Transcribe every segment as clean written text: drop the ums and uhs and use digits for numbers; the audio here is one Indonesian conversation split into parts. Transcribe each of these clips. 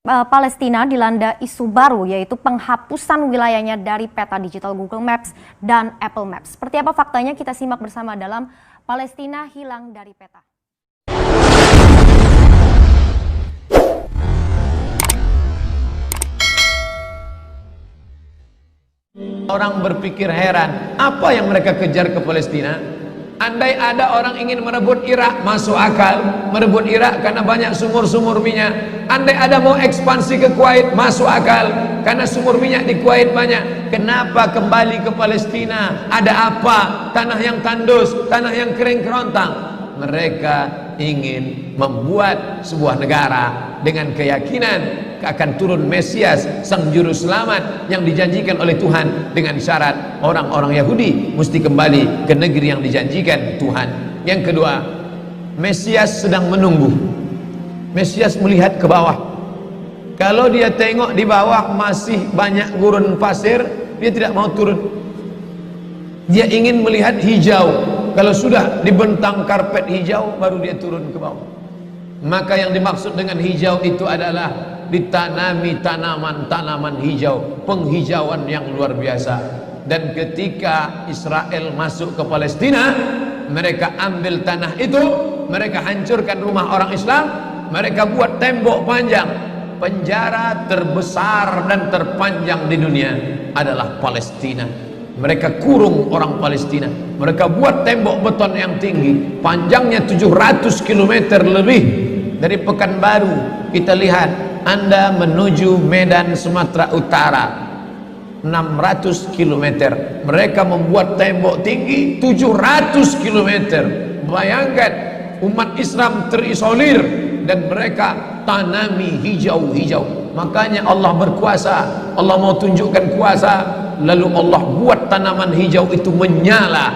Palestina dilanda isu baru, yaitu penghapusan wilayahnya dari peta digital Google Maps dan Apple Maps. Seperti apa faktanya, kita simak bersama dalam Palestina hilang dari peta. Orang berpikir heran, apa yang mereka kejar ke Palestina? Andai ada orang ingin merebut Irak, masuk akal. Merebut Irak karena banyak sumur-sumur minyak. Andai ada mau ekspansi ke Kuwait, masuk akal, karena sumur minyak di Kuwait banyak. Kenapa kembali ke Palestina? Ada apa? Tanah yang tandus, tanah yang kering kerontang. Mereka ingin membuat sebuah negara dengan keyakinan akan turun Mesias, sang juru selamat yang dijanjikan oleh Tuhan, dengan syarat orang-orang Yahudi mesti kembali ke negeri yang dijanjikan Tuhan. Yang kedua, Mesias sedang menunggu. Mesias melihat ke bawah. Kalau dia tengok di bawah masih banyak gurun pasir, dia tidak mau turun. Dia ingin melihat hijau. Kalau sudah dibentang karpet hijau, baru dia turun ke bawah. Maka yang dimaksud dengan hijau itu adalah ditanami tanaman-tanaman hijau, penghijauan yang luar biasa. Dan ketika Israel masuk ke Palestina, mereka ambil tanah itu, mereka hancurkan rumah orang Islam, mereka buat tembok panjang. Penjara terbesar dan terpanjang di dunia adalah Palestina. Mereka kurung orang Palestina. Mereka buat tembok beton yang tinggi, panjangnya 700 km lebih. Dari Pekanbaru kita lihat, Anda menuju Medan Sumatera Utara 600 km. Mereka membuat tembok tinggi 700 km. Bayangkan, umat Islam terisolir dan mereka tanami hijau-hijau. Makanya Allah berkuasa, Allah mau tunjukkan kuasa, lalu Allah buat tanaman hijau itu menyala.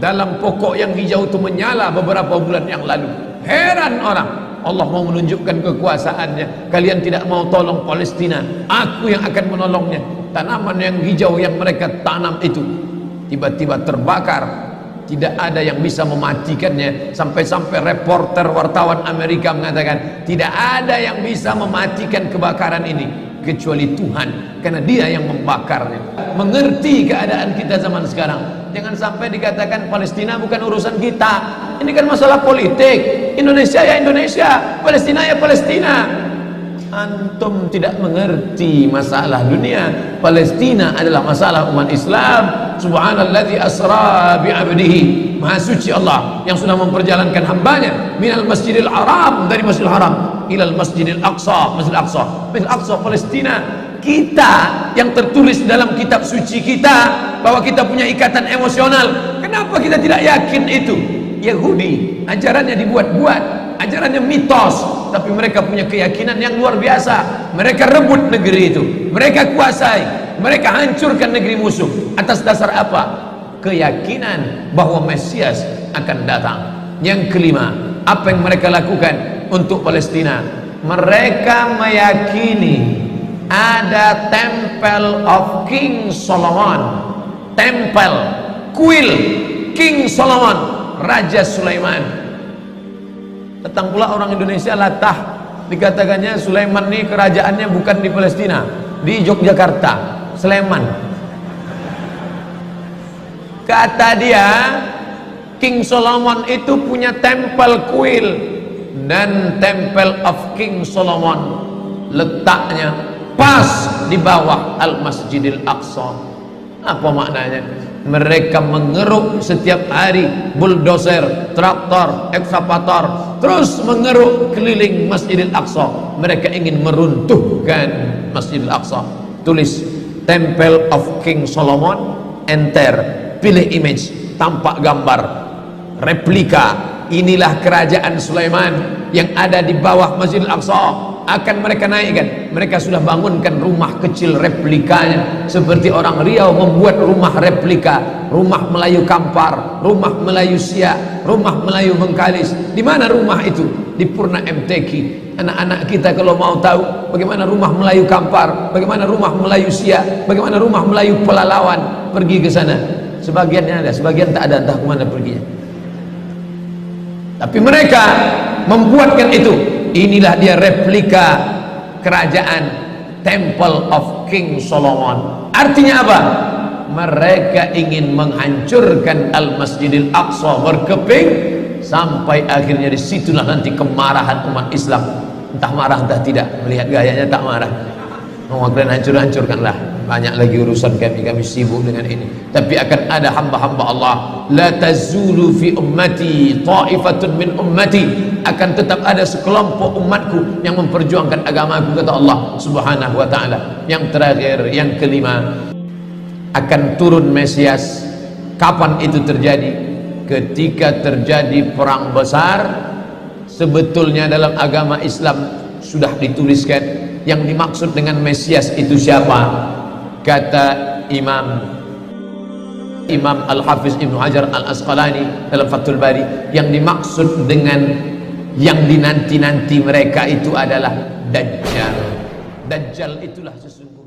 Dalam pokok yang hijau itu menyala beberapa bulan yang lalu. Heran orang, Allah mau menunjukkan kekuasaannya. Kalian tidak mau tolong Palestina, aku yang akan menolongnya. Tanaman yang hijau yang mereka tanam itu tiba-tiba terbakar. Tidak ada yang bisa mematikannya. Sampai-sampai reporter wartawan Amerika mengatakan, tidak ada yang bisa mematikan kebakaran ini kecuali Tuhan, karena Dia yang membakarnya. Mengerti keadaan kita zaman sekarang. Jangan sampai dikatakan Palestina bukan urusan kita. Ini kan masalah politik. Indonesia ya Indonesia, Palestina ya Palestina. Antum tidak mengerti masalah dunia. Palestina adalah masalah umat Islam. Subhanalladzi asra bi'abdihi. Maha suci Allah yang sudah memperjalankan hambanya minal masjidil haram, dari masjidil haram, ilal masjidil aqsa, masjidil aqsa, masjidil aqsa Palestina. Kita yang tertulis dalam kitab suci kita bahwa kita punya ikatan emosional, kenapa kita tidak yakin itu? Yahudi ajarannya dibuat-buat, ajarannya mitos, tapi mereka punya keyakinan yang luar biasa. Mereka rebut negeri itu, mereka kuasai, mereka hancurkan negeri musuh. Atas dasar apa? Keyakinan bahwa Mesias akan datang. Yang kelima, apa yang mereka lakukan untuk Palestina? Mereka meyakini ada Temple of King Solomon, tempel kuil King Solomon, Raja Sulaiman. Datang pula orang Indonesia latah, dikatakannya Sulaiman ini kerajaannya bukan di Palestina, di Yogyakarta, Sleman. Kata dia, King Solomon itu punya tempel kuil, dan Temple of King Solomon letaknya pas di bawah Al-Masjidil Aqsa. Apa maknanya? Mereka mengeruk setiap hari bulldozer, traktor, ekskavator, terus mengeruk keliling Masjidil Aqsa. Mereka ingin meruntuhkan Masjidil Aqsa. Tulis Temple of King Solomon, enter, pilih image, tampak gambar replika. Inilah kerajaan Sulaiman yang ada di bawah Masjidil Aqsa. Akan mereka naikkan. Mereka sudah bangunkan rumah kecil replikanya, seperti orang Riau membuat rumah replika, rumah Melayu Kampar, rumah Melayu Siak, rumah Melayu Bengkalis. Di mana rumah itu? Di Purna MTQ. Anak-anak kita kalau mau tahu bagaimana rumah Melayu Kampar, bagaimana rumah Melayu Siak, bagaimana rumah Melayu Pelalawan, pergi ke sana. Sebagiannya ada, sebagian tak ada, entah kemana perginya. Tapi mereka membuatkan itu. Inilah dia replika kerajaan Temple of King Solomon. Artinya apa? Mereka ingin menghancurkan Al-Masjidil Aqsa berkeping, sampai akhirnya disitulah nanti kemarahan umat Islam. Entah marah entah tidak, melihat gayanya tak marah. Kalian hancurkanlah. Banyak lagi urusan kami sibuk dengan ini. Tapi akan ada hamba-hamba Allah, la tazulu fi ummati ta'ifatun min ummati, akan tetap ada sekelompok umatku yang memperjuangkan agamaku, kata Allah Subhanahu wa taala. Yang terakhir, yang kelima, akan turun Mesias. Kapan itu terjadi? Ketika terjadi perang besar. Sebetulnya dalam agama Islam sudah dituliskan yang dimaksud dengan Mesias itu siapa. Kata Imam Al-Hafiz Ibnu Hajar Al-Asqalani dalam Fathul Bari, yang dimaksud dengan yang dinanti-nanti mereka itu adalah Dajjal. Dajjal itulah sesungguhnya